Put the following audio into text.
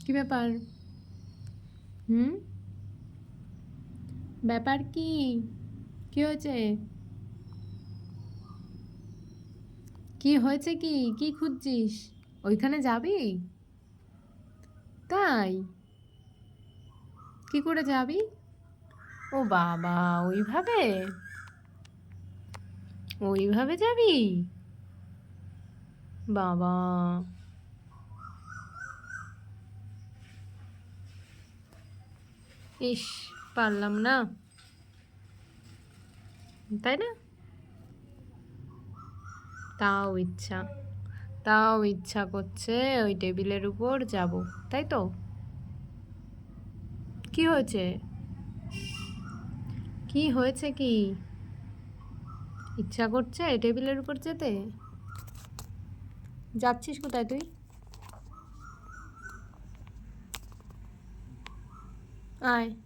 কি ব্যাপার? হুম? ব্যাপার কি? কি হয়েছে? কি হয়েছে কি? কি খুঁজছিস? ওইখানে যাবি? তাই? কি করে যাবি? ও বাবা, ওইভাবে? ওইভাবে যাবি? বাবা! ইস! পারলাম না। তাই না? তাও ইচ্ছা। তাও ইচ্ছা করছে ওই টেবিলের উপর যাব। তাই তো? কি হয়েছে? কি হয়েছে কি? ইচ্ছা করছে টেবিলের উপর যেতে? যাচ্ছিস কোথায় তুই? আয়।